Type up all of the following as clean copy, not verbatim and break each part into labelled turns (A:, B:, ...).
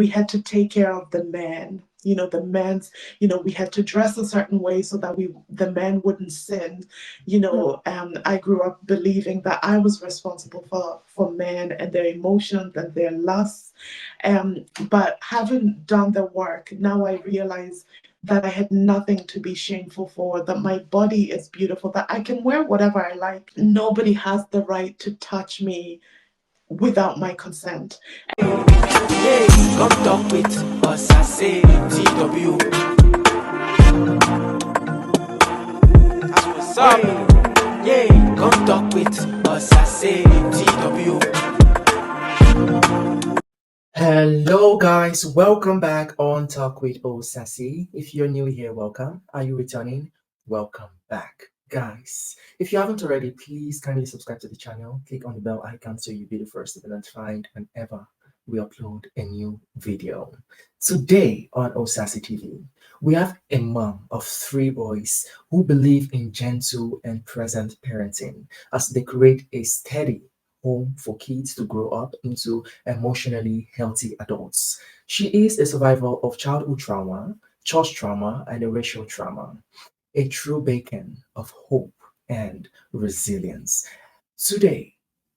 A: we had to take care of the men. The men's, we had to dress a certain way so that the men wouldn't sin. I grew up believing that I was responsible for men and their emotions and their lusts. But having done the work, now I realize that I had nothing to be shameful for, that my body is beautiful, that I can wear whatever I like. Nobody has the right to touch me without my consent.
B: Hey, come talk with OsasyTv. That's what's up. Yeah, come talk with OsasyTv.
C: Hello guys, welcome back on Talk with Osasy. If you're new here, welcome. Are you returning? Welcome back. Guys, if you haven't already, please kindly subscribe to the channel. Click on the bell icon so you'll be the first to be notified whenever we upload a new video. Today on Osasy TV, we have a mom of 3 boys who believe in gentle and present parenting as they create a steady home for kids to grow up into emotionally healthy adults. She is a survivor of childhood trauma, church trauma, and racial trauma, a true beacon of hope and resilience. Today,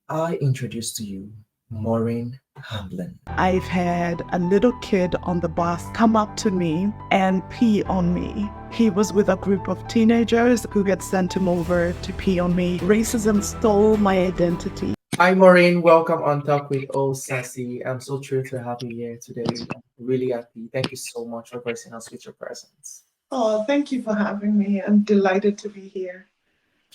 C: I introduce to you Maureen Hamblin.
A: I've had a little kid on the bus come up to me and pee on me. He was with a group of teenagers who had sent him over to pee on me. Racism stole my identity.
C: Hi Maureen, welcome on Talk with Osasy. I'm so thrilled to have you here today. I'm really happy. Thank you so much for gracing us with your presence.
A: Oh, thank you for having me. I'm delighted to be here.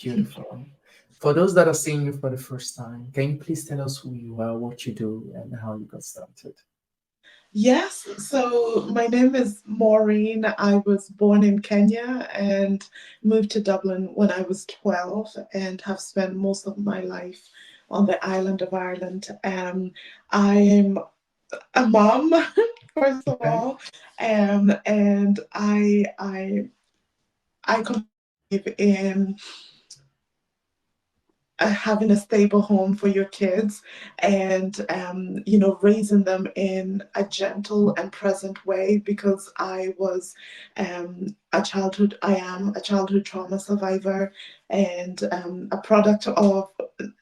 C: Beautiful. For those that are seeing you for the first time, can you please tell us who you are, what you do, and how you got started?
A: Yes, so my name is Maureen. I was born in Kenya and moved to Dublin when I was 12 and have spent most of my life on the island of Ireland. I'm a mom, first of
C: Okay.
A: all, and I believe in having a stable home for your kids and raising them in a gentle and present way, because I am a childhood trauma survivor and a product of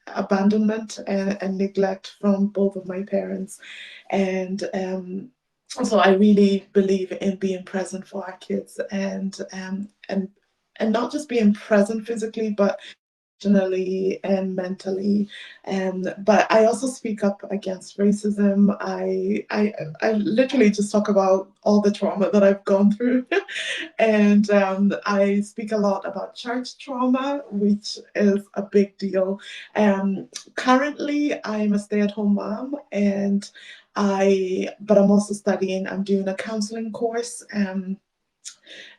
A: abandonment and neglect from both of my parents. And so I really believe in being present for our kids and not just being present physically, but emotionally and mentally. But I also speak up against racism. I literally just talk about all the trauma that I've gone through. And I speak a lot about church trauma, which is a big deal. Currently, I'm a stay-at-home mom, and but I'm also studying. I'm doing a counseling course.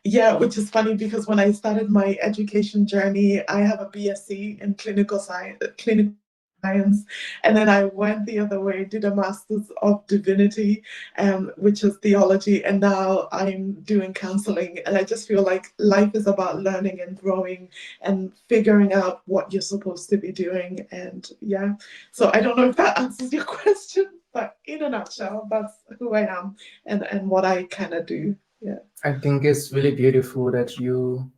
A: Yeah, which is funny because when I started my education journey, I have a BSc in clinical science, and then I went the other way, did a master's of divinity, which is theology, and now I'm doing counseling. And I just feel like life is about learning and growing and figuring out what you're supposed to be doing. And yeah, so I don't know if that answers your question, but in a nutshell, that's who I am and what I kind of do. Yeah.
C: I think it's really beautiful that you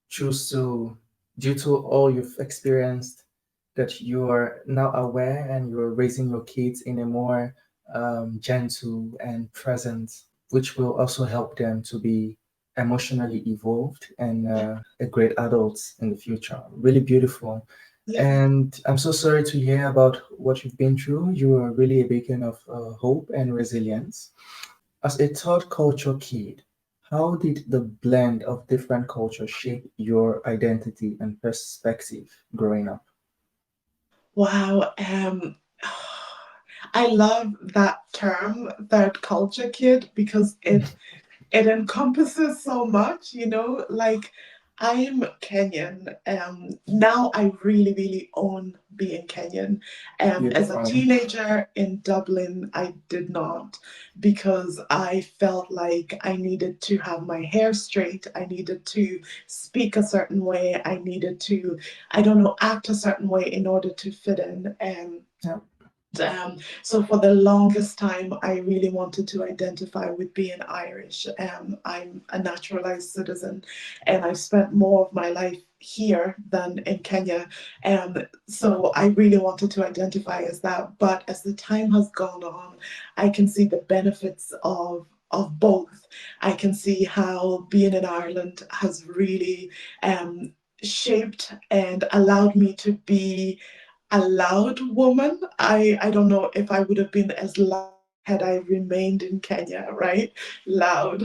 C: choose to, due to all you've experienced, that you are now aware and you're raising your kids in a more gentle and present, which will also help them to be emotionally evolved and a great adult in the future. Really beautiful.
A: Yeah.
C: And I'm so sorry to hear about what you've been through. You are really a beacon of hope and resilience. As a third culture kid, how did the blend of different cultures shape your identity and perspective growing up?
A: Wow. I love that term, third culture kid, because it encompasses so much, like I'm Kenyan. Now I really, really own being Kenyan. As a
C: Beautiful.
A: teenager in Dublin, I did not, because I felt like I needed to have my hair straight. I needed to speak a certain way. I needed to, I don't know, act a certain way in order to fit in.
C: Yeah.
A: So for the longest time, I really wanted to identify with being Irish. I'm a naturalized citizen, and I've spent more of my life here than in Kenya. So I really wanted to identify as that. But as the time has gone on, I can see the benefits of both. I can see how being in Ireland has really shaped and allowed me to be a loud woman. I don't know if I would have been as loud had I remained in Kenya, right? Loud.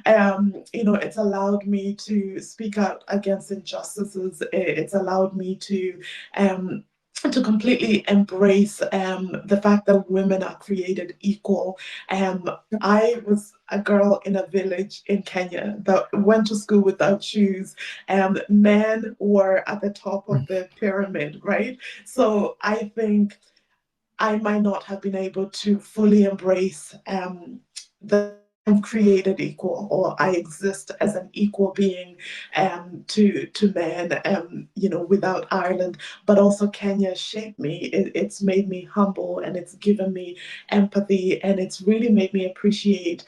A: It's allowed me to speak out against injustices. It's allowed me um, to completely embrace the fact that women are created equal. I was a girl in a village in Kenya that went to school without shoes. Men were at the top of the pyramid, right? So I think I might not have been able to fully embrace the I'm created equal, or I exist as an equal being to men, without Ireland. But also Kenya shaped me. It's made me humble, and it's given me empathy, and it's really made me appreciate,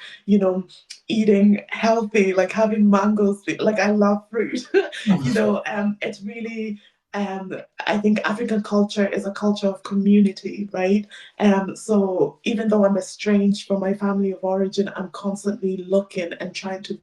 A: eating healthy, like having mangoes. Like I love fruit, it's really I think African culture is a culture of community, right? So even though I'm estranged from my family of origin, I'm constantly looking and trying to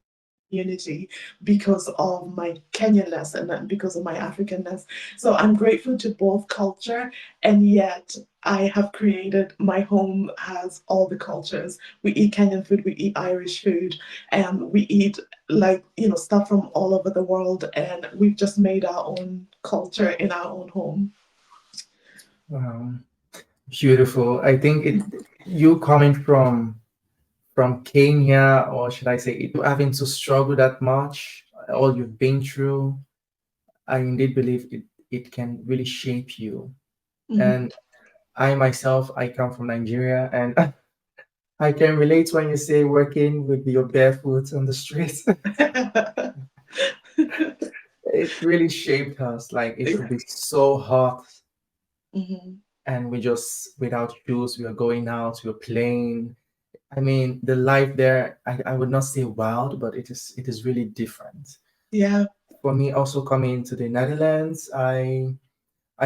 A: unity because of my Kenyanness and because of my Africanness. So I'm grateful to both culture, and yet I have created my home has all the cultures. We eat Kenyan food, we eat Irish food, and we eat like stuff from all over the world, and we've just made our own culture in our own home.
C: Wow, beautiful. I think you coming from Kenya, or should I say, you having to struggle that much, all you've been through. I indeed believe it can really shape you.
A: Mhm.
C: And I myself, I come from Nigeria, and I can relate when you say working with your barefoot on the streets. It really shaped us. Like it would be so hot,
A: Mhm.
C: and we just without shoes, we are going out, we are playing. I mean, the life there, I would not say wild, but it is really different.
A: Yeah.
C: For me, also coming to the Netherlands, I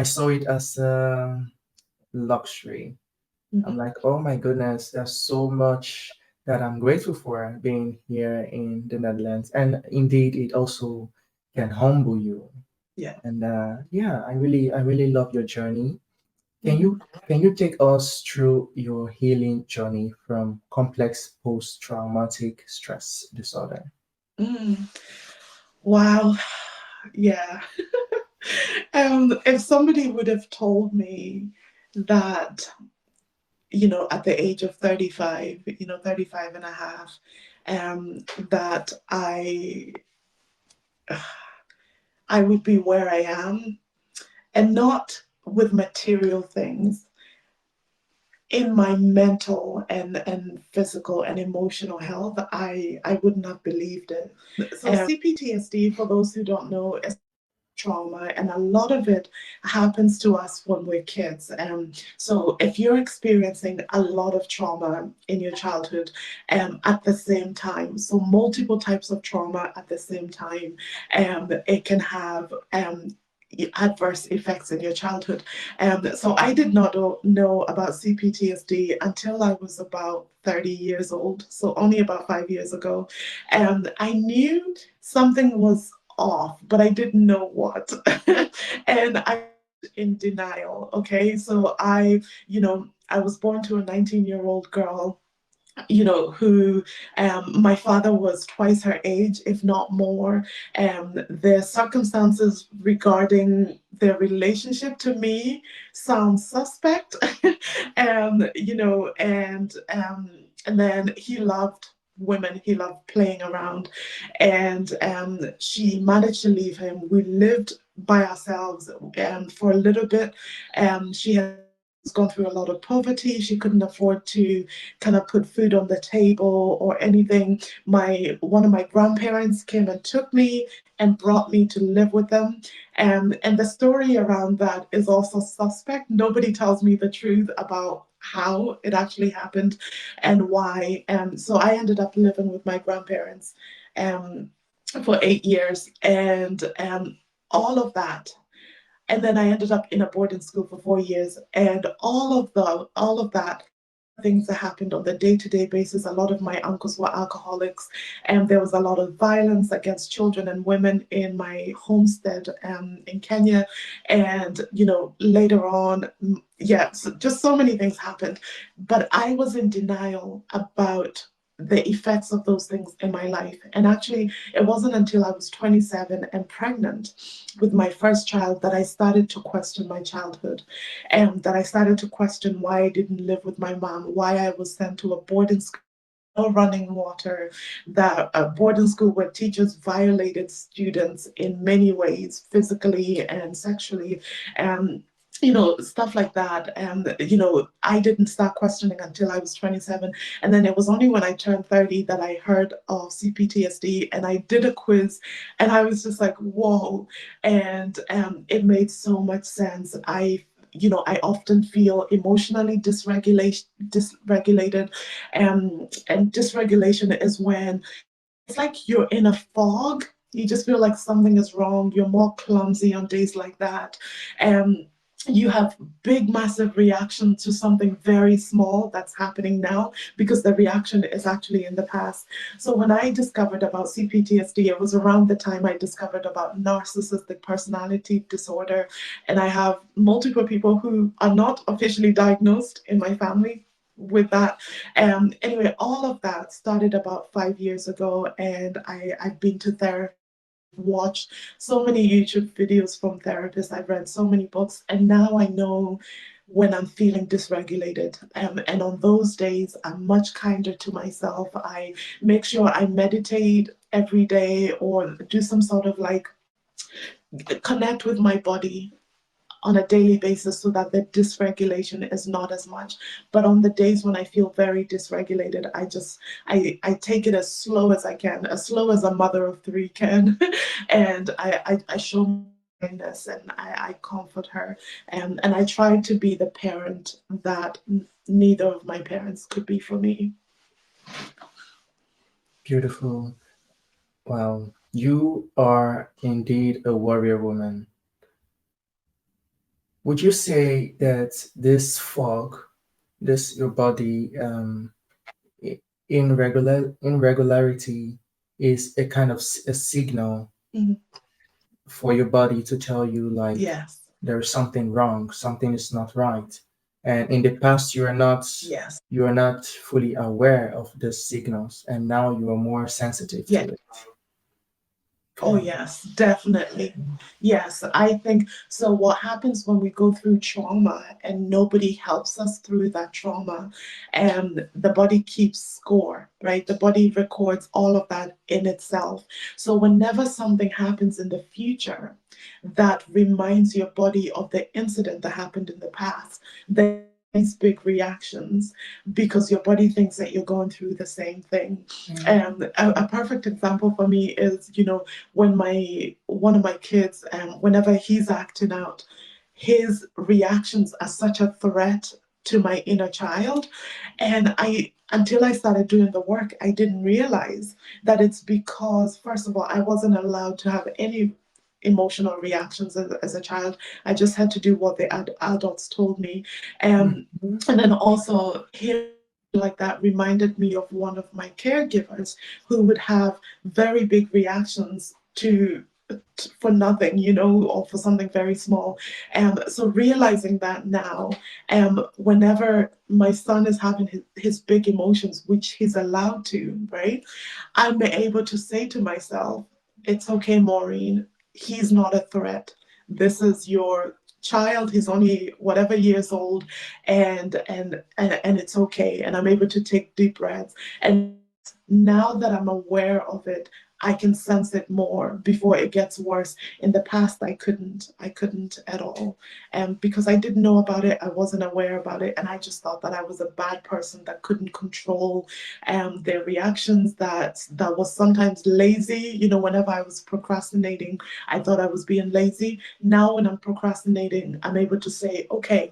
C: saw it as a luxury. I'm
A: Mhm.
C: like, oh my goodness, there's so much that I'm grateful for being here in the Netherlands. And indeed, it also can humble you.
A: Yeah.
C: And yeah, I really love your journey. Can
A: Mhm.
C: you can you take us through your healing journey from complex post-traumatic stress disorder?
A: Mm. Wow. Yeah. If somebody would have told me that, at the age of 35, 35 and a half, that I would be where I am, and not with material things, in my mental and physical and emotional health, I wouldn't have believed it. So CPTSD, for those who don't know, is trauma, and a lot of it happens to us when we're kids. So if you're experiencing a lot of trauma in your childhood at the same time, so multiple types of trauma at the same time, it can have adverse effects in your childhood. So I did not know about CPTSD until I was about 30 years old, so only about 5 years ago. I knew something was off, but I didn't know what. And I in denial. Okay, so I was born to a 19-year-old girl, who my father was twice her age, if not more. The circumstances regarding their relationship to me sound suspect. And then he loved women, he loved playing around, and she managed to leave him. We lived by ourselves for a little bit. She had gone through a lot of poverty. She couldn't afford to kind of put food on the table or anything. My one of my grandparents came and took me and brought me to live with them. And the story around that is also suspect. Nobody tells me the truth about how it actually happened and why. So I ended up living with my grandparents um, for 8 years, and all of that, and then I ended up in a boarding school for 4 years, and all of that things that happened on the day-to-day basis. A lot of my uncles were alcoholics, and there was a lot of violence against children and women in my homestead in Kenya. And later on, yeah, so just so many things happened, but I was in denial about the effects of those things in my life. And actually, it wasn't until I was 27 and pregnant with my first child that I started to question my childhood, and that I started to question why I didn't live with my mom, why I was sent to a boarding school, no running water, that a boarding school where teachers violated students in many ways, physically and sexually. And stuff like that. And I didn't start questioning until I was 27. And then it was only when I turned 30 that I heard of CPTSD, and I did a quiz, and I was just like, whoa. And it made so much sense. I often feel emotionally dysregulated. And dysregulation is when it's like you're in a fog. You just feel like something is wrong. You're more clumsy on days like that. Um, you have big, massive reaction to something very small that's happening now because the reaction is actually in the past. So when I discovered about CPTSD, it was around the time I discovered about narcissistic personality disorder. And I have multiple people who are not officially diagnosed in my family with that. Anyway, all of that started about 5 years ago, and I've been to therapy. I've watched so many YouTube videos from therapists. I've read so many books, and now I know when I'm feeling dysregulated. And on those days, I'm much kinder to myself. I make sure I meditate every day or do some sort of like connect with my body on a daily basis so that the dysregulation is not as much. But on the days when I feel very dysregulated, I take it as slow as I can, as slow as a mother of three can. And I show kindness, and I comfort her. And I try to be the parent that neither of my parents could be for me.
C: Beautiful. Wow. You are indeed a warrior woman. Would you say that this fog, this your body irregularity is a kind of a signal
A: Mhm.
C: for your body to tell you like
A: Yes.
C: there's something wrong, something is not right. And in the past
A: Yes.
C: you are not fully aware of the signals, and now you are more sensitive
A: Yes.
C: to it.
A: Oh,
C: Okay.
A: yes, definitely. Yes, I think so. What happens when we go through trauma and nobody helps us through that trauma, and the body keeps score, right? The body records all of that in itself. So whenever something happens in the future that reminds your body of the incident that happened in the past, then these big reactions because your body thinks that you're going through the same thing. A perfect example for me is, when my one of my kids, whenever he's acting out, his reactions are such a threat to my inner child. And I until I started doing the work, I didn't realize that it's because, first of all, I wasn't allowed to have any emotional reactions as a child. I just had to do what the adults told me.
C: Mhm.
A: And then also him like that reminded me of one of my caregivers who would have very big reactions for nothing, or for something very small. So realizing that now, whenever my son is having his big emotions, which he's allowed to, right, I'm able to say to myself, it's okay, Maureen, he's not a threat. This is your child. He's only whatever years old, and it's okay. And I'm able to take deep breaths. And now that I'm aware of it, I can sense it more before it gets worse. In the past, I couldn't at all. And because I didn't know about it, I wasn't aware about it, and I just thought that I was a bad person that couldn't control their reactions, that was sometimes lazy. Whenever I was procrastinating, I thought I was being lazy. Now when I'm procrastinating, I'm able to say, okay,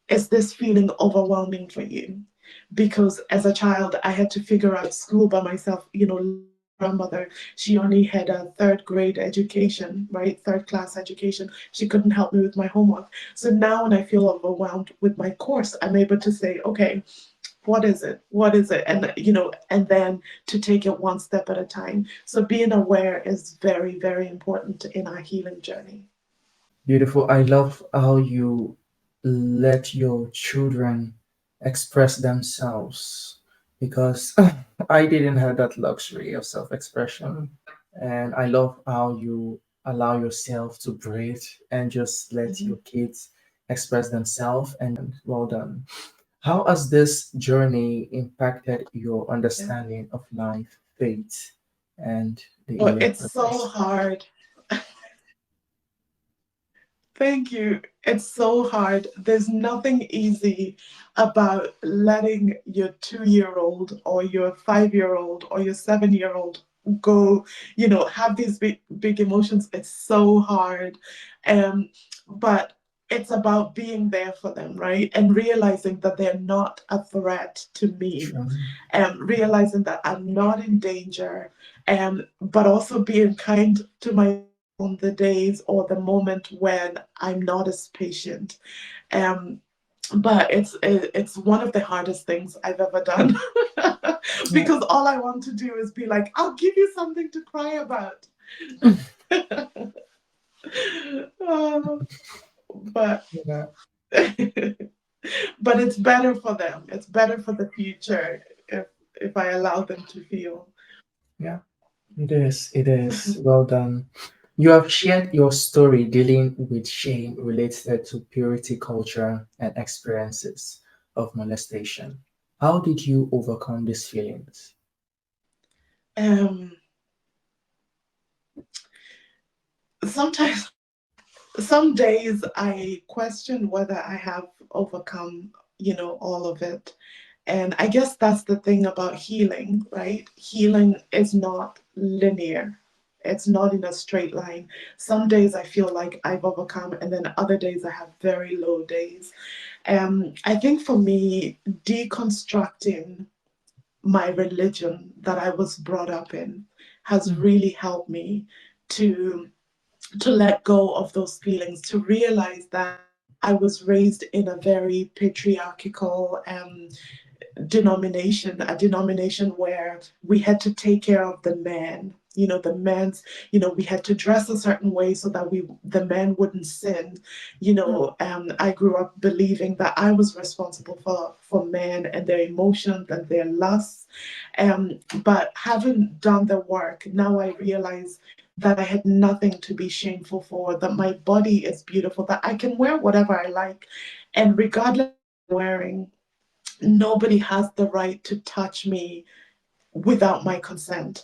A: is this feeling overwhelming for you? Because as a child, I had to figure out school by myself. Grandmother, she only had a third grade education, right? Third class education. She couldn't help me with my homework. So now when I feel overwhelmed with my course, I'm able to say, okay, what is it? What is it? And then to take it one step at a time. So being aware is very, very important in our healing journey.
C: Beautiful. I love how you let your children express themselves because I didn't have that luxury of self expression. And I love how you allow yourself to breathe and just let
A: Mhm.
C: your kids express themselves. And well done. How has this journey impacted your
A: Yeah.
C: understanding of life, faith, and the
A: Oh,
C: healing
A: it's so
C: process?
A: hard. Thank you. It's so hard. There's nothing easy about letting your 2 year old or your 5 year old or your 7 year old go, have these big, big emotions. It's so hard. Um, but it's about being there for them, right? And realizing that they're not a threat to me,
C: Sure.
A: realizing that I'm not in danger, but also being kind to my on the days or the moment when I'm not as patient. Um, but it's one of the hardest things I've ever done
C: Yeah.
A: because all I want to do is be like, I'll give you something to cry about. Uh, but
C: Yeah.
A: but it's better for them. It's better for the future if I allow them to feel.
C: Yeah. It is. It is. Well done. You have shared your story dealing with shame related to purity culture and experiences of molestation. How did you overcome these feelings?
A: Um, sometimes some days I question whether I have overcome, all of it. And I guess that's the thing about healing, right? Healing is not linear. It's not in a straight line. Some days I feel like I've overcome, and then other days I have very low days. I think for me, deconstructing my religion that I was brought up in has
C: Mm,
A: really helped me to let go of those feelings, to realize that I was raised in a very patriarchal denomination, a denomination where we had to take care of the man. The man's, we had to dress a certain way so that the man wouldn't sin. I grew up believing that I was responsible for men and their emotions and their lusts. But having done the work, now I realize that I had nothing to be shameful for, that my body is beautiful, that I can wear whatever I like. And regardless of wearing, nobody has the right to touch me without my consent.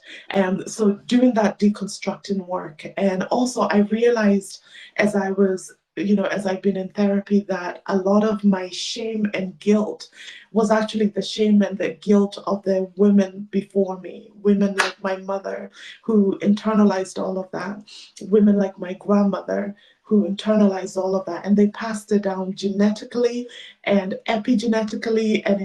A: So doing that deconstructing work. And also I realized as I was, as I've been in therapy, that a lot of my shame and guilt was actually the shame and the guilt of the women before me, women like my mother who internalized all of that, women like my grandmother who internalized all of that, and they passed it down genetically and epigenetically, and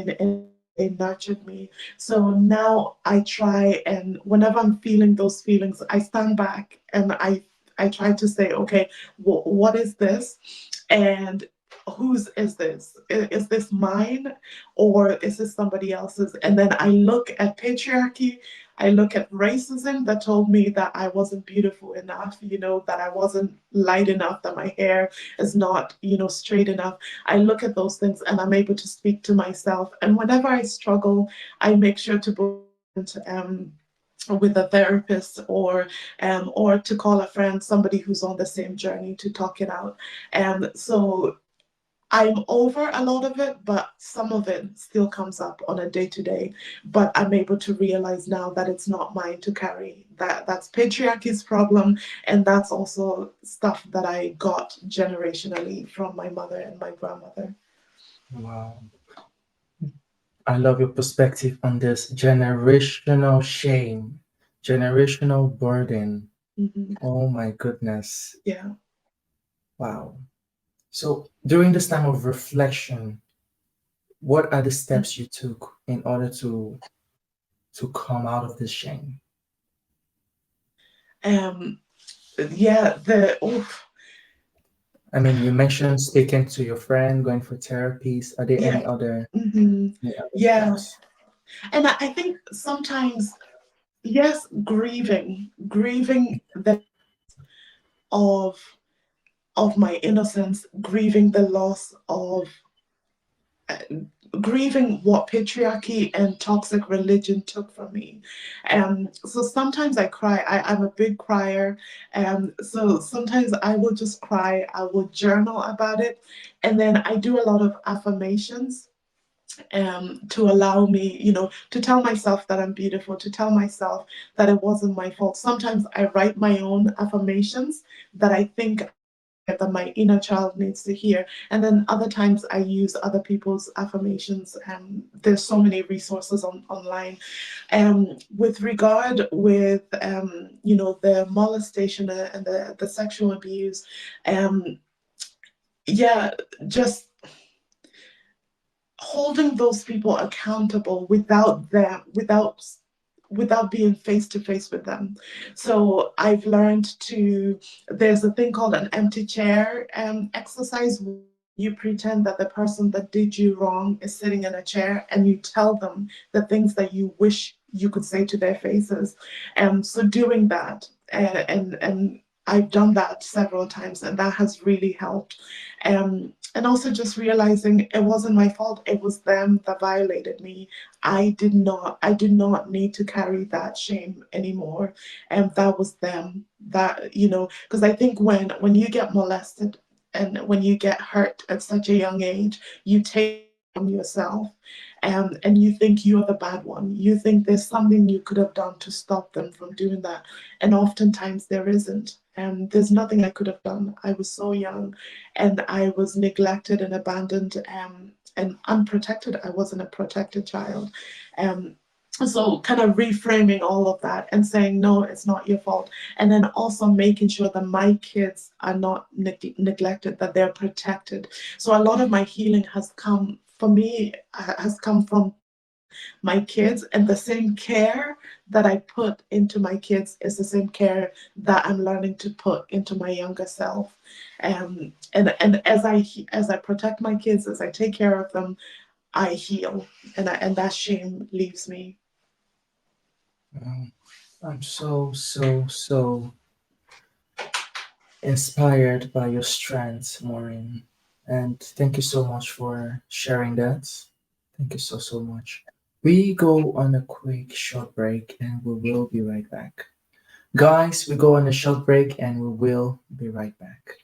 A: they nurtured me. So now I try, and whenever I'm feeling those feelings, I stand back and I try to say, okay, what is this? And whose is this? Is this mine or is this somebody else's? And then I look at patriarchy, I look at racism that told me that I wasn't beautiful enough, that I wasn't light enough, that my hair is not, straight enough. I look at those things and I'm able to speak to myself. And whenever I struggle, I make sure to book with a therapist or to call a friend, somebody who's on the same journey to talk it out. So I'm over a lot of it, but some of it still comes up on a day to day. But I'm able to realize now that it's not mine to carry. That's patriarchy's problem, and that's also stuff that I got generationally from my mother and my grandmother.
C: Wow. I love your perspective on this generational shame, generational burden.
A: Hmm.
C: Oh my goodness.
A: Yeah.
C: Wow. So during this time of reflection, what are the steps you took in order to come out of this shame?
A: Um. Yeah. The oof.
C: I mean, you mentioned speaking to your friend, going for therapies. Are there
A: Yeah. Hmm.
C: any other
A: Yeah.
C: steps?
A: And I think sometimes, yes, grieving the of my innocence, grieving the loss of, uh, grieving what patriarchy and toxic religion took from me. So sometimes I cry. I'm a big crier. So sometimes I will just cry. I will journal about it. And then I do a lot of affirmations, to allow me, to tell myself that I'm beautiful, to tell myself that it wasn't my fault. Sometimes I write my own affirmations that I think that my inner child needs to hear. And then other times I use other people's affirmations. There's so many resources online. With regard with, the molestation and the sexual abuse, um, yeah, just holding those people accountable without being face to face with them. So I've learned to, there's a thing called an empty chair exercise. You pretend that the person that did you wrong is sitting in a chair and you tell them the things that you wish you could say to their faces. So doing that, and I've done that several times, and that has really helped. And also just realizing it wasn't my fault, it was them that violated me. I did not need to carry that shame anymore. And that was them, that, because I think when you get molested and when you get hurt at such a young age, you take on yourself, and you think you're the bad one. You think there's something you could have done to stop them from doing that. And oftentimes there isn't. And there's nothing I could have done. I was so young and I was neglected and abandoned, and unprotected. I wasn't a protected child. Um, so kind of reframing all of that and saying, no, it's not your fault. And then also making sure that my kids are not neglected, that they're protected. So a lot of my healing has come, for me, has come from my kids, and the same care that I put into my kids is the same care that I'm learning to put into my younger self. And as I protect my kids, as I take care of them, I heal, and that shame leaves me.
C: I'm so inspired by your strength, Maureen. And thank you so much for sharing that. Thank you so much. We go on a quick short break and we will be right back. Guys, we go on a short break and we will be right back.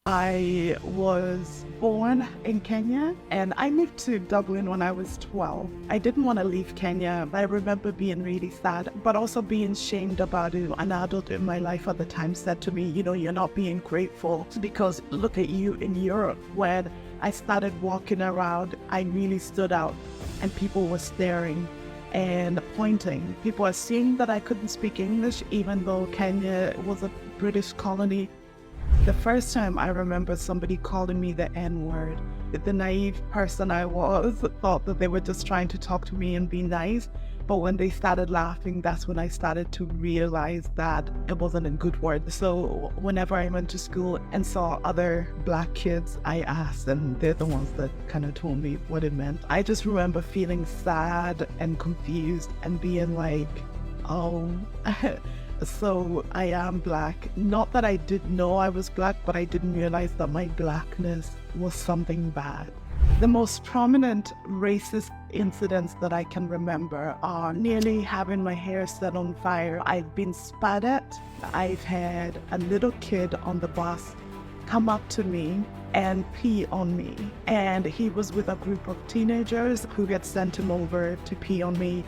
D: I was born in Kenya and I moved to Dublin when I was 12. I didn't want to leave Kenya. I remember being really sad, but also being shamed about it. An adult in my life at the time said to me, you're not being grateful because look at you in Europe. When I started walking around, I really stood out and people were staring and pointing. People were seeing that I couldn't speak English, even though Kenya was a British colony. The first time I remember somebody calling me the N-word, the naive person I was thought that they were just trying to talk to me and be nice. But when they started laughing, that's when I started to realize that it wasn't a good word. So whenever I went to school and saw other Black kids, I asked, and they're the ones that kind of told me what it meant. I just remember feeling sad and confused and being like, oh, so I am Black. Not that I didn't know I was Black, but I didn't realize that my Blackness was something bad. The most prominent racist incidents that I can remember are nearly having my hair set on fire. I've been spat at. I've had a little kid on the bus come up to me and pee on me. And he was with a group of teenagers who had sent him over to pee on me.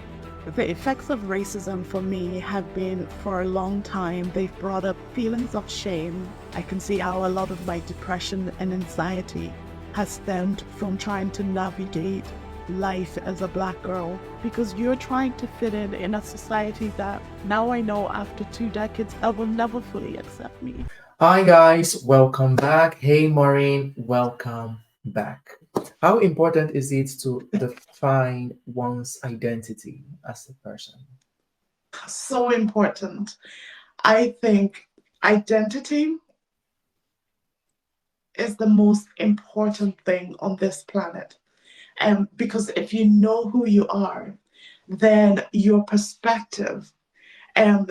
D: The effects of racism for me have been for a long time. They've brought up feelings of shame. I can see how a lot of my depression and anxiety has stemmed from trying to navigate life as a Black girl, because you're trying to fit in a society that now I know after 2 decades that will never fully accept me.
C: Hi guys, welcome back. Hey Maureen, welcome back. How important is it to define one's identity as a person?
A: So important. I think identity is the most important thing on this planet. Because if you know who you are, then your perspective um,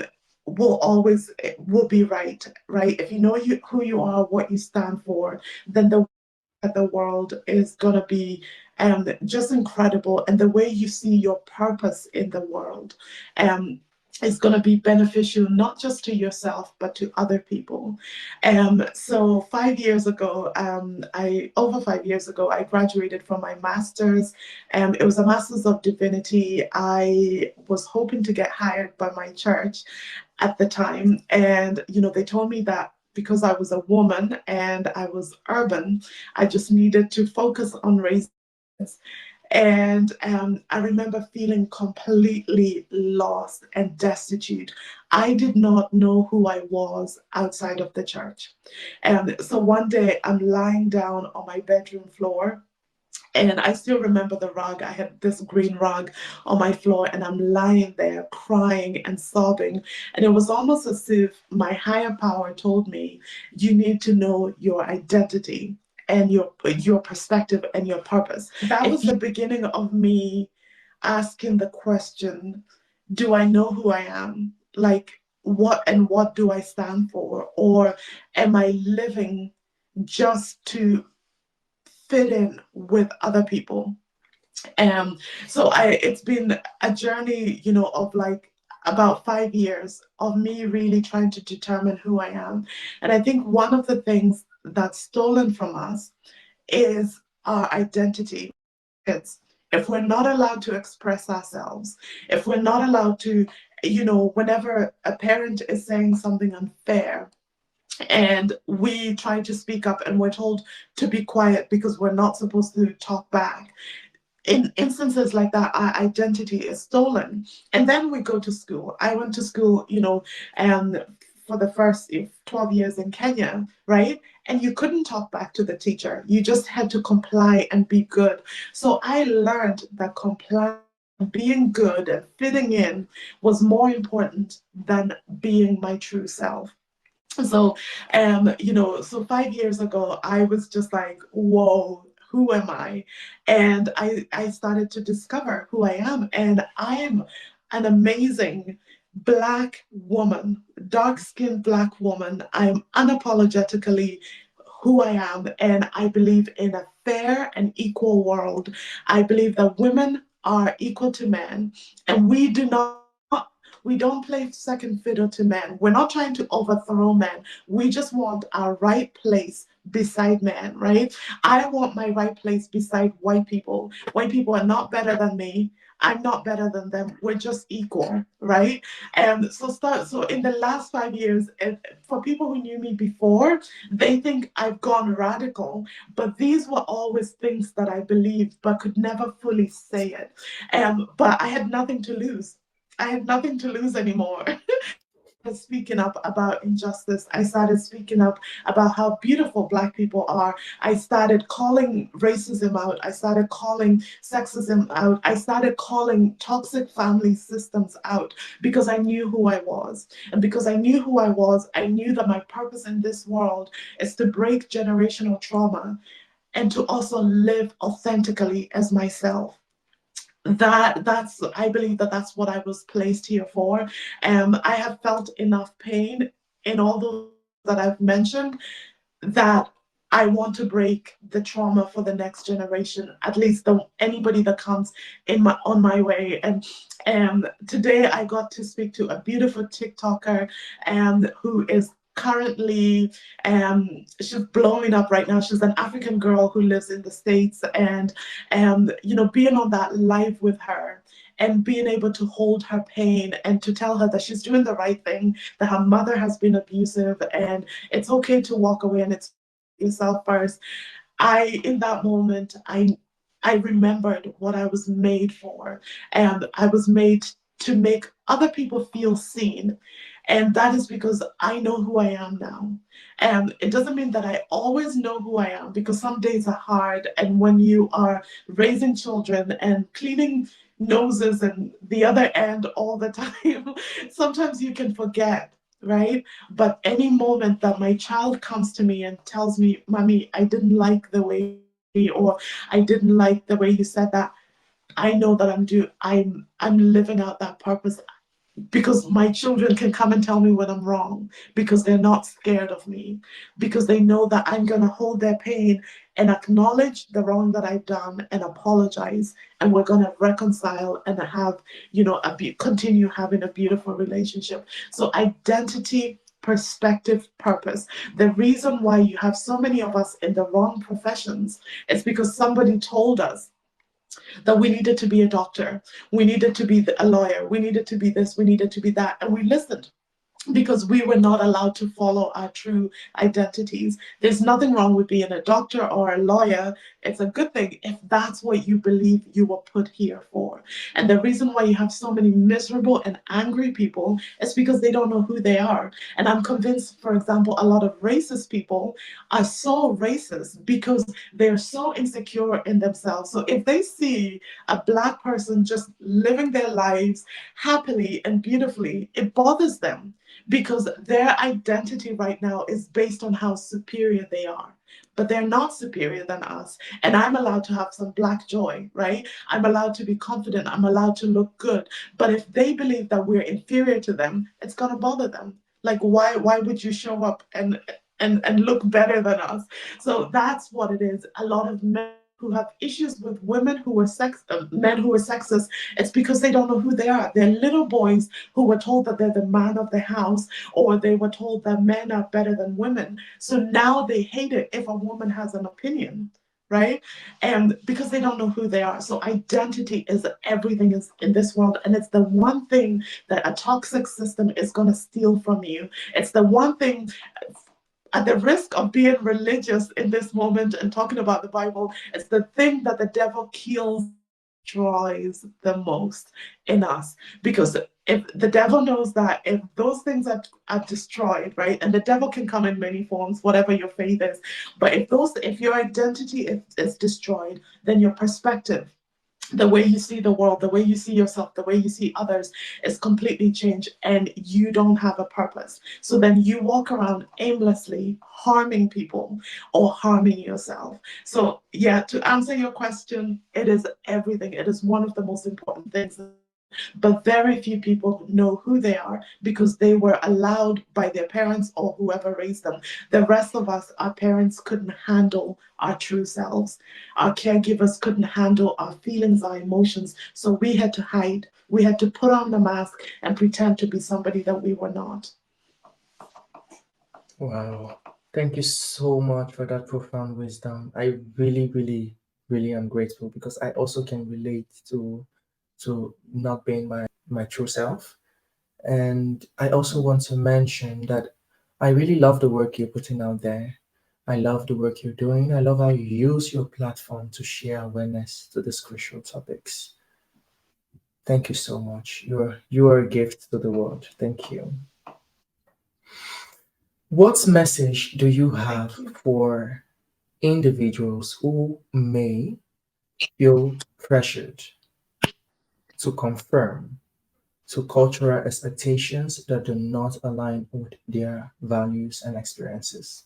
A: will be right. If you know who you are, what you stand for, then the world is going to be just incredible. And the way you see your purpose in the world is going to be beneficial, not just to yourself, but to other people. So 5 years ago, over 5 years ago, I graduated from my master's. It was a master's of divinity. I was hoping to get hired by my church at the time. And, they told me that because I was a woman and I was urban, I just needed to focus on race. And I remember feeling completely lost and destitute. I did not know who I was outside of the church. So one day I'm lying down on my bedroom floor, and I still remember the rug. I had this green rug on my floor, and I'm lying there crying and sobbing. And it was almost as if my higher power told me, you need to know your identity and your perspective and your purpose. That was the beginning of me asking the question, do I know who I am? Like, what do I stand for? Or am I living just to fit in with other people? So it's been a journey, of like about 5 years of me really trying to determine who I am. And I think one of the things that's stolen from us is our identity. It's if we're not allowed to express ourselves, if we're not allowed to, whenever a parent is saying something unfair, and we try to speak up and we're told to be quiet because we're not supposed to talk back. In instances like that, our identity is stolen. And then we go to school. I went to school, for the first 12 years in Kenya, right? And you couldn't talk back to the teacher. You just had to comply and be good. So I learned that complying, being good and fitting in was more important than being my true self. So, so 5 years ago, I was just like, whoa, who am I? And I started to discover who I am. And I am an amazing Black woman, dark-skinned Black woman. I'm unapologetically who I am. And I believe in a fair and equal world. I believe that women are equal to men, and we don't play second fiddle to men. We're not trying to overthrow men. We just want our right place beside men, right? I want my right place beside white people. White people are not better than me. I'm not better than them. We're just equal, right? And so in the last 5 years, for people who knew me before, they think I've gone radical, but these were always things that I believed but could never fully say it. But I had nothing to lose. I had nothing to lose anymore. Speaking up about injustice. I started speaking up about how beautiful Black people are. I started calling racism out. I started calling sexism out. I started calling toxic family systems out because I knew who I was. And because I knew who I was, I knew that my purpose in this world is to break generational trauma and to also live authentically as myself. That's I believe that that's what I was placed here for. I have felt enough pain in all those that I've mentioned that I want to break the trauma for the next generation, at least anybody that comes on my way. And today I got to speak to a beautiful TikToker who is currently, she's blowing up right now. She's an African girl who lives in the States, and being on that live with her and being able to hold her pain and to tell her that she's doing the right thing, that her mother has been abusive, and it's okay to walk away and it's yourself first. In that moment, I remembered what I was made for, and I was made to make other people feel seen. And that is because I know who I am now. And it doesn't mean that I always know who I am, because some days are hard. And when you are raising children and cleaning noses and the other end all the time, sometimes you can forget, right? But any moment that my child comes to me and tells me, Mommy, I didn't like the way you said me, or I didn't like the way you said that, I know that I'm living out that purpose, because my children can come and tell me when I'm wrong, because they're not scared of me, because they know that I'm going to hold their pain and acknowledge the wrong that I've done and apologize, and we're going to reconcile and have, continue having a beautiful relationship. So identity, perspective, purpose. The reason why you have so many of us in the wrong professions is because somebody told us that we needed to be a doctor, we needed to be a lawyer, we needed to be this, we needed to be that, and we listened because we were not allowed to follow our true identities. There's nothing wrong with being a doctor or a lawyer. It's a good thing if that's what you believe you were put here for. And the reason why you have so many miserable and angry people is because they don't know who they are. And I'm convinced, for example, a lot of racist people are so racist because they're so insecure in themselves. So if they see a Black person just living their lives happily and beautifully, it bothers them, because their identity right now is based on how superior they are. But they're not superior than us. And I'm allowed to have some Black joy, right? I'm allowed to be confident. I'm allowed to look good. But if they believe that we're inferior to them, it's going to bother them. Like, why would you show up and look better than us? So that's what it is. A lot of men who have issues with women who were men who were sexist, it's because they don't know who they are. They're little boys who were told that they're the man of the house, or they were told that men are better than women. So now they hate it if a woman has an opinion, right? And because they don't know who they are. So identity is everything is in this world, and it's the one thing that a toxic system is going to steal from you. It's the one thing, at the risk of being religious in this moment and talking about the Bible, it's the thing that the devil kills, destroys the most in us. Because if the devil knows that if those things are destroyed, right, and the devil can come in many forms, whatever your faith is, but if your identity is destroyed, then your perspective, the way you see the world, the way you see yourself, the way you see others is completely changed, and you don't have a purpose. So then you walk around aimlessly harming people or harming yourself. So, yeah, to answer your question, it is everything. It is one of the most important things. But very few people know who they are because they were allowed by their parents or whoever raised them. The rest of us, our parents couldn't handle our true selves. Our caregivers couldn't handle our feelings, our emotions. So we had to hide. We had to put on the mask and pretend to be somebody that we were not.
C: Wow. Thank you so much for that profound wisdom. I really, really, really am grateful because I also can relate to not being my true self. And I also want to mention that I really love the work you're putting out there. I love the work you're doing. I love how you use your platform to share awareness to these crucial topics. Thank you so much. You are a gift to the world. Thank you. What message do you have
A: Thank you.
C: for individuals who may feel pressured to conform to cultural expectations that do not align with their values and experiences?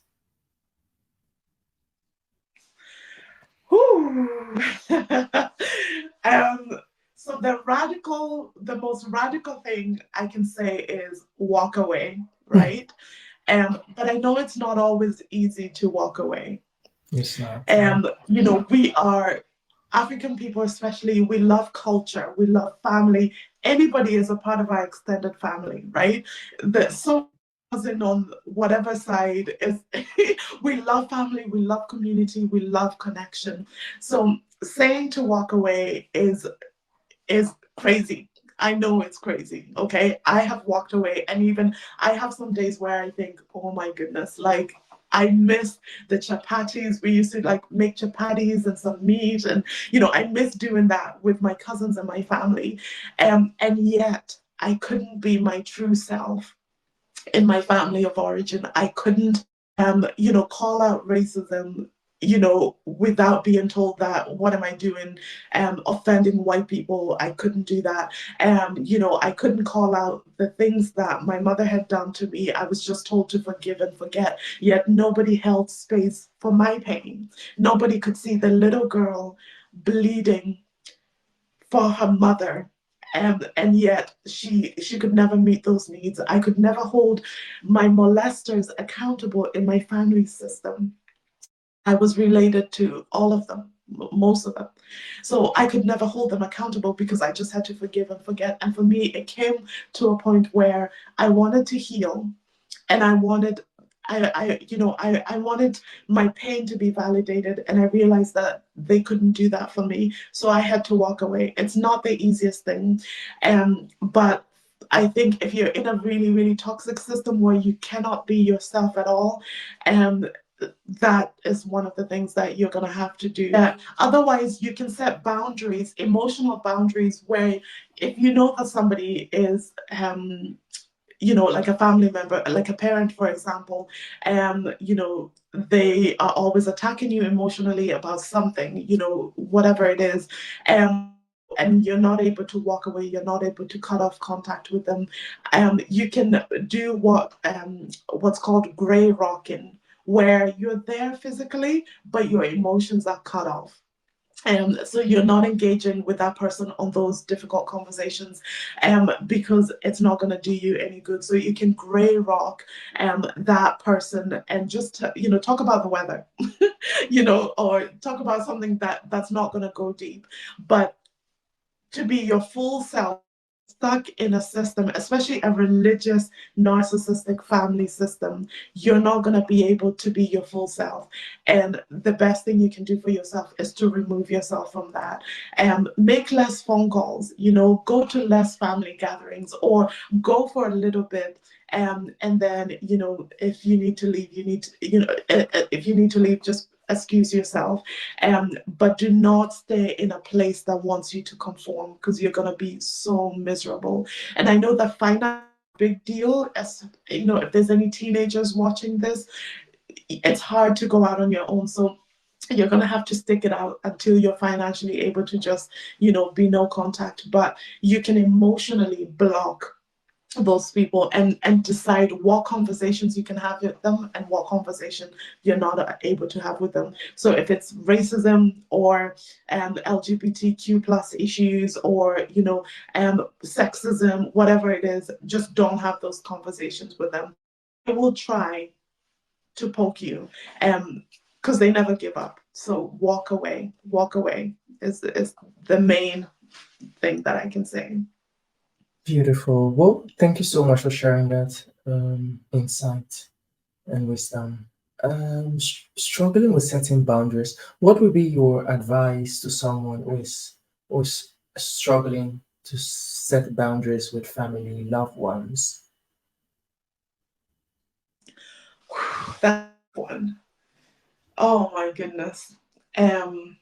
A: Whew. um, so the most radical thing I can say is walk away, right? But I know it's not always easy to walk away.
C: It's not.
A: And, we are African people, especially, we love culture, we love family. Anybody is a part of our extended family, right? So cousin on whatever side is we love family, we love community, we love connection. So saying to walk away is crazy. I know it's crazy. Okay. I have walked away, and even I have some days where I think, oh my goodness, like I miss the chapatis. We used to like make chapatis and some meat, and I miss doing that with my cousins and my family. And yet I couldn't be my true self in my family of origin. I couldn't, call out racism, without being told that what am I doing, offending white people. I couldn't do that. I couldn't call out the things that my mother had done to me. I was just told to forgive and forget. Yet nobody held space for my pain. Nobody could see the little girl bleeding for her mother, and yet she could never meet those needs. I could never hold my molesters accountable in my family system. I was related to all of them, most of them. So I could never hold them accountable because I just had to forgive and forget. And for me, it came to a point where I wanted to heal, and I wanted my pain to be validated, and I realized that they couldn't do that for me. So I had to walk away. It's not the easiest thing. But I think if you're in a really, really toxic system where you cannot be yourself at all, um, that is one of the things that you're going to have to do. Yeah. Otherwise, you can set boundaries, emotional boundaries, where if you know that somebody is, like a family member, like a parent, for example, they are always attacking you emotionally about something, whatever it is. And you're not able to walk away, you're not able to cut off contact with them. You can do what's called gray rocking, where you're there physically, but your emotions are cut off. So you're not engaging with that person on those difficult conversations, because it's not going to do you any good. So you can gray rock that person and just talk about the weather, or talk about something that's not going to go deep. But to be your full self, stuck in a system, especially a religious, narcissistic family system, you're not going to be able to be your full self. And the best thing you can do for yourself is to remove yourself from that. Make less phone calls, go to less family gatherings, or go for a little bit. And then, if you need to leave, if you need to leave, just excuse yourself. But do not stay in a place that wants you to conform, because you're going to be so miserable. And I know that finance is a big deal. As if there's any teenagers watching this, it's hard to go out on your own. So you're going to have to stick it out until you're financially able to just, be no contact. But you can emotionally block those people, and decide what conversations you can have with them and what conversation you're not able to have with them. So if it's racism, or LGBTQ plus issues, or sexism, whatever it is, just don't have those conversations with them. They will try to poke you, because they never give up. So walk away. Walk away is the main thing that I can say.
C: Beautiful. Well, thank you so much for sharing that insight and wisdom. Struggling with setting boundaries, what would be your advice to someone who is struggling to set boundaries with family, loved ones?
A: That one. Oh my goodness. Um,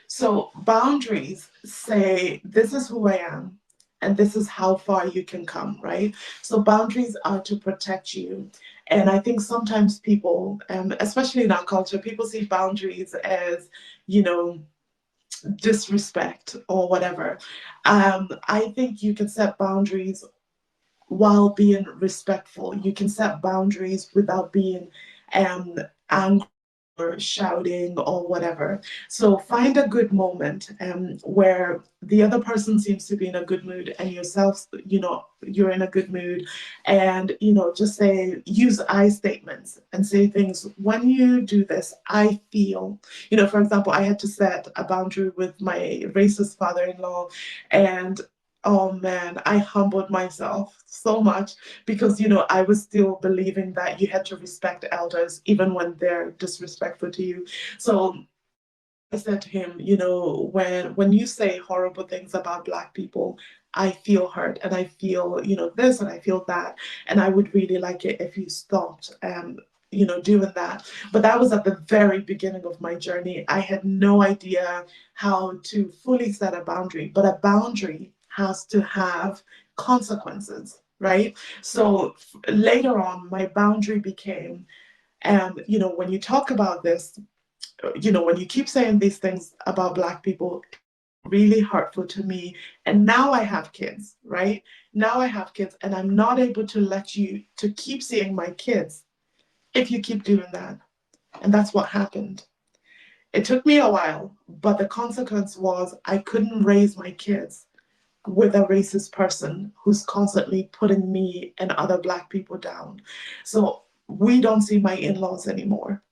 A: so boundaries say this is who I am, and this is how far you can come, right? So boundaries are to protect you. And I think sometimes people, especially in our culture, people see boundaries as, you know, disrespect or whatever. I think you can set boundaries while being respectful. You can set boundaries without being um, angry or shouting or whatever. So find a good moment where the other person seems to be in a good mood, and yourself, you're in a good mood, and just use I statements and say things. When you do this, I feel, for example, I had to set a boundary with my racist father-in-law, and Oh man, I humbled myself so much because, I was still believing that you had to respect elders even when they're disrespectful to you. So I said to him, when you say horrible things about Black people, I feel hurt and I feel, this and I feel that. And I would really like it if you stopped, doing that. But that was at the very beginning of my journey. I had no idea how to fully set a boundary, but a boundary has to have consequences, right? So later on, my boundary became, when you talk about this, when you keep saying these things about Black people, really hurtful to me. And now I have kids, right? Now I have kids, and I'm not able to let you to keep seeing my kids if you keep doing that. And that's what happened. It took me a while, but the consequence was I couldn't raise my kids with a racist person who's constantly putting me and other Black people down. So we don't see my in-laws anymore.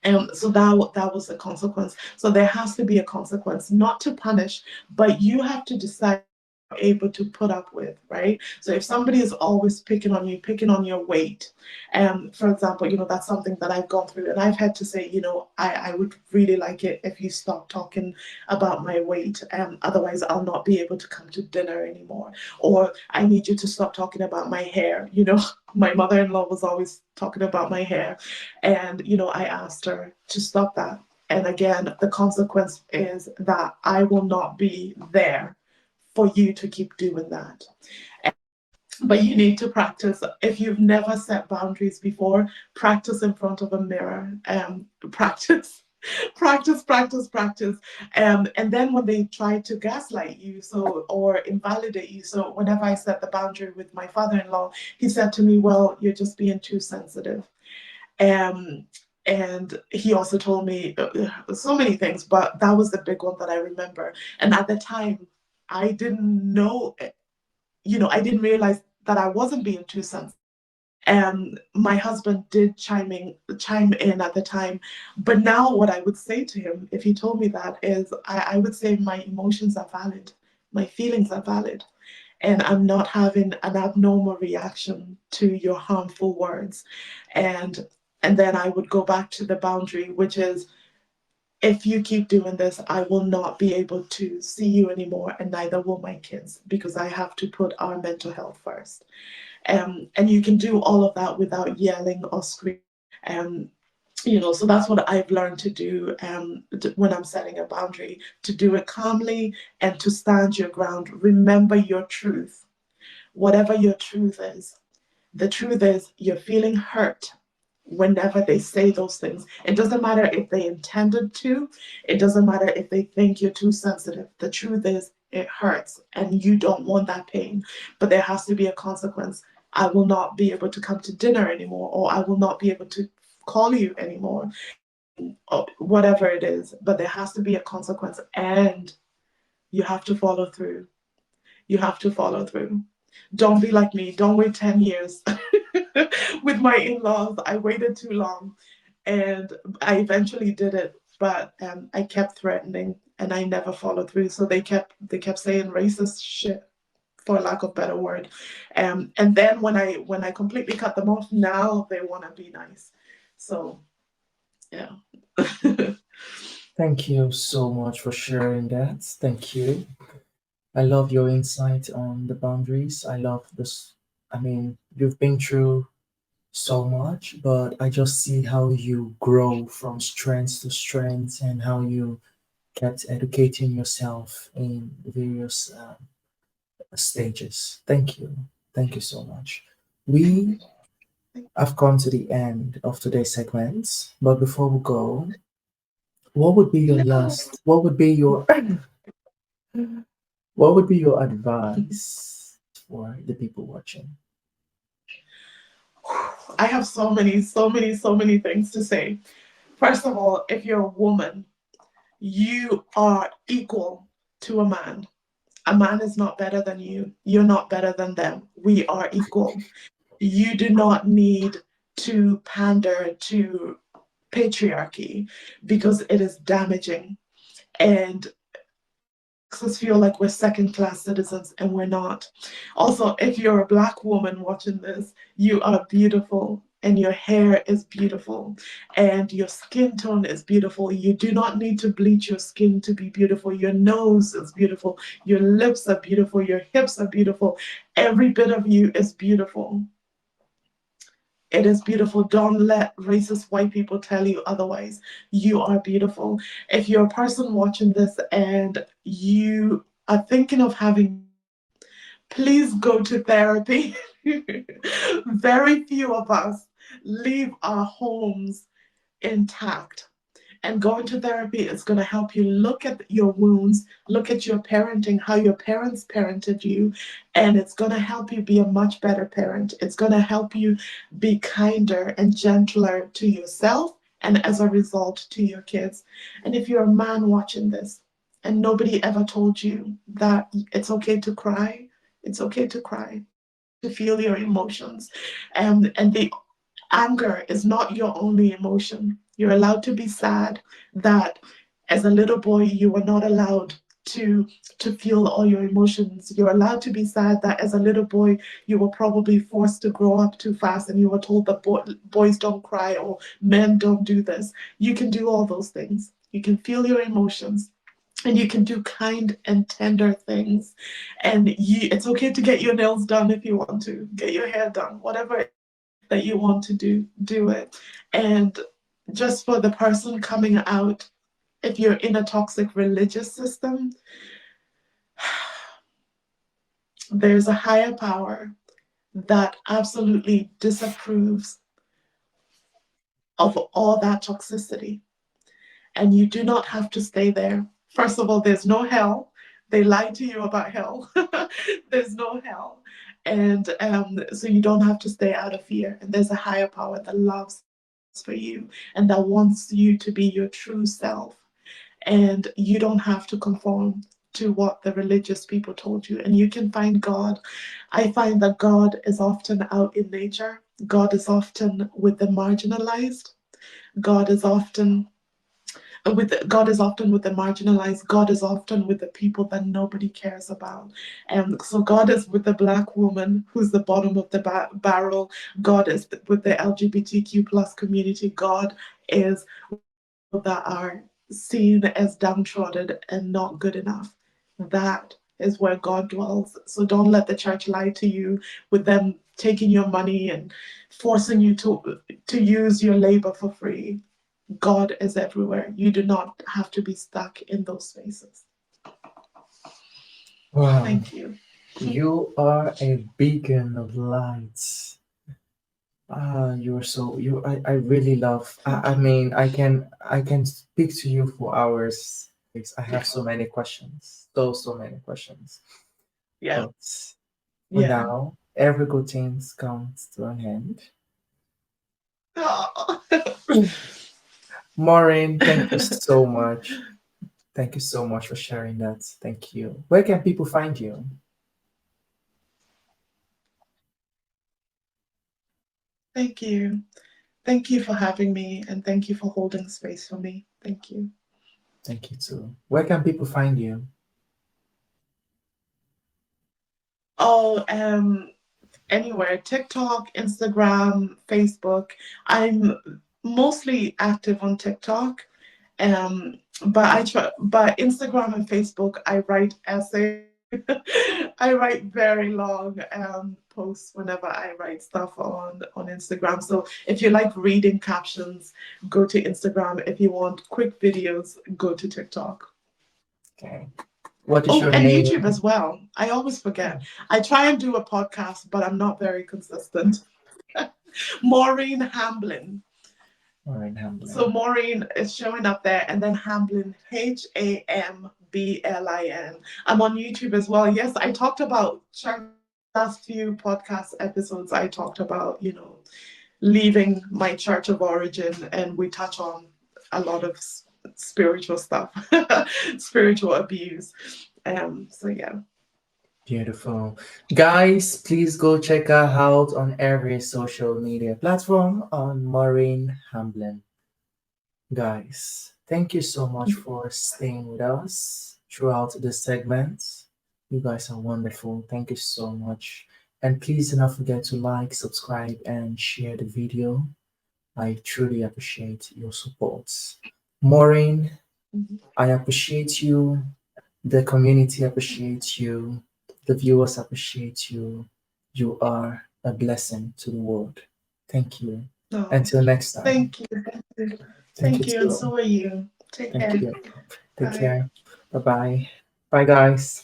A: And so that was the consequence. So there has to be a consequence, not to punish, but you have to decide what you're able to put up with, right? So if somebody is always picking on you, picking on your weight, for example, that's something that I've gone through, and I've had to say, I would really like it if you stop talking about my weight, otherwise I'll not be able to come to dinner anymore. Or I need you to stop talking about my hair. My mother-in-law was always talking about my hair, and I asked her to stop that. And again, the consequence is that I will not be there for you to keep doing that. But you need to practice. If you've never set boundaries before, practice in front of a mirror. Practice, practice. And then when they try to gaslight you, or invalidate you, so whenever I set the boundary with my father-in-law, he said to me, "Well, you're just being too sensitive." Um, and he also told me so many things, but that was the big one that I remember. And at the time, I didn't know, I didn't realize that I wasn't being too sensitive. My husband did chime in at the time, but now what I would say to him if he told me that is, I would say my emotions are valid, my feelings are valid, and I'm not having an abnormal reaction to your harmful words. And and then I would go back to the boundary, which is, if you keep doing this, I will not be able to see you anymore, and neither will my kids, because I have to put our mental health first. And you can do all of that without yelling or screaming. Um, so that's what I've learned to do, when I'm setting a boundary, to do it calmly and to stand your ground. Remember your truth, whatever your truth is. The truth is, you're feeling hurt whenever they say those things. It doesn't matter if they intended to, it doesn't matter if they think you're too sensitive. The truth is, it hurts and you don't want that pain. But there has to be a consequence. I will not be able to come to dinner anymore, or I will not be able to call you anymore, or whatever it is. But there has to be a consequence, and you have to follow through. You have to follow through. Don't be like me. Don't wait 10 years with my in laws. I waited too long, and I eventually did it, but I kept threatening and I never followed through. So they kept saying racist shit, for lack of better word. And then when I completely cut them off, now they want to be nice. So yeah.
C: Thank you so much for sharing that. Thank you. I love your insight on the boundaries. I love this. I mean, you've been through so much, but I just see how you grow from strength to strength and how you kept educating yourself in various stages. Thank you. Thank you so much. We have come to the end of today's segment, but before we go,
A: No,
C: what would be your advice for the people watching?
A: I have so many things to say. First of all, if you're a woman, you are equal to a man. A man is not better than you. You're not better than them. We are equal. You do not need to pander to patriarchy, because it is damaging. And us feel like we're second class citizens, and we're not. Also, if you're a Black woman watching this, you are beautiful. And your hair is beautiful, and your skin tone is beautiful. You do not need to bleach your skin to be beautiful. Your nose is beautiful. Your lips are beautiful. Your hips are beautiful. Every bit of you is beautiful. It is beautiful. Don't let racist white people tell you otherwise. You are beautiful. If you're a person watching this and you are thinking of having children, please go to therapy. Very few of us leave our homes intact. And going to therapy is going to help you look at your wounds, look at your parenting, how your parents parented you, and it's going to help you be a much better parent. It's going to help you be kinder and gentler to yourself, and as a result, to your kids. And if you're a man watching this and nobody ever told you that it's okay to cry, it's okay to cry, to feel your emotions. And the anger is not your only emotion. You're allowed to be sad that as a little boy you were not allowed to feel all your emotions. You're allowed to be sad that as a little boy you were probably forced to grow up too fast and you were told that boys don't cry or men don't do this. You can do all those things. You can feel your emotions and you can do kind and tender things. And it's okay to get your nails done if you want to, get your hair done, whatever that you want to do, do it. And just for the person coming out, if you're in a toxic religious system, there's a higher power that absolutely disapproves of all that toxicity. And you do not have to stay there. First of all, there's no hell. They lied to you about hell. There's no hell. And so you don't have to stay out of fear. And there's a higher power that loves for you and that wants you to be your true self. And you don't have to conform to what the religious people told you. And you can find God. I find that God is often out in nature. God is often with the marginalized. God is often God is often with the marginalized. God is often with the people that nobody cares about. And so God is with the Black woman who's the bottom of the barrel. God is with the LGBTQ plus community. God is that are seen as downtrodden and not good enough. That is where God dwells. So don't let the church lie to you with them taking your money and forcing you to use your labor for free. God is everywhere. You do not have to be stuck in those spaces.
C: Wow,
A: Thank you.
C: you are a beacon of light. You're so you. I really love.
A: Thank
C: I
A: you.
C: mean, I can speak to you for hours. I have so many questions. So many questions.
A: Yeah.
C: But for
A: Yeah.
C: now, every good thing comes to an end. Maureen, thank you so much. Thank you so much for sharing that. Thank you. Where can people find you?
A: Thank you. Thank you for having me and thank you for holding space for me. Thank you.
C: Thank you too. Where can people find you?
A: Oh, anywhere, TikTok, Instagram, Facebook. I'm mostly active on TikTok. But I try, but Instagram and Facebook, I write essays. I write very long posts whenever I write stuff on Instagram. So if you like reading captions, go to Instagram. If you want quick videos, go to TikTok.
C: Okay. What is
A: Oh,
C: your
A: and
C: name?
A: YouTube as well. I always forget. I try and do a podcast, but I'm not very consistent. Maureen Hamblin.
C: Maureen
A: So
C: Hamblin.
A: Maureen is showing up there, and then Hamblin, Hamblin. I'm on YouTube as well. Yes, I talked about last few podcast episodes. I talked about leaving my church of origin, and we touch on a lot of spiritual stuff, spiritual abuse. So yeah.
C: Beautiful. Guys, please go check her out on every social media platform on Maureen Hamblin. Guys, thank you so much for staying with us throughout the segments. You guys are wonderful. Thank you so much. And please do not forget to like, subscribe, and share the video. I truly appreciate your support. Maureen,
A: Mhm.
C: I appreciate you. The community appreciates you. The viewers appreciate you. You are a blessing to the world. Thank you.
A: No,
C: Until next time.
A: thank you. Thank you.
C: Thank you
A: Thank you, and
C: too.
A: so are you. Take
C: Thank
A: care.
C: you. Take
A: Bye.
C: care. Bye bye. Bye, guys.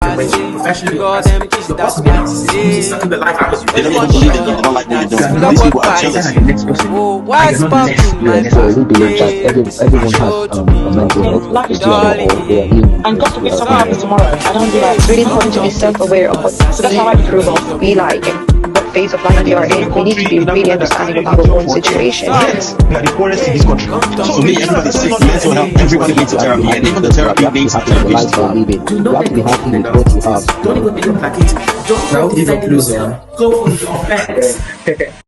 B: Professionally, God them kiss that spicy.
C: The life I was
E: They don't
B: One
E: even believe it. They
B: shot,
E: don't like what you're
B: that's
E: doing.
B: full of
E: These
B: what
E: people are jealous.
B: party. Oh, what's popping my
F: Yeah, so we believe that
B: babe?
F: everyone has
B: Show to
F: a
B: me,
F: mental health issue
B: darling.
F: or they are dealing
G: And
F: with
G: God forbid someone happens
F: something.
G: tomorrow. I don't do that.
H: It's really important to be self-aware of what, so that's how I prove of be like and what phase of life we are in. We need to be really understanding of our own situation.
E: Yes, we are the poorest in this country. So me, everybody's sick. Mental health, everybody needs
F: You have to
E: therapy.
F: be
E: And
F: happy
E: even the
F: because
E: therapy
F: you
E: needs
F: have to be the life you are
E: therapist.
F: living. You have to be happy with what you have.
C: Don't even be like it. Just now, give a closer. Go on your bed.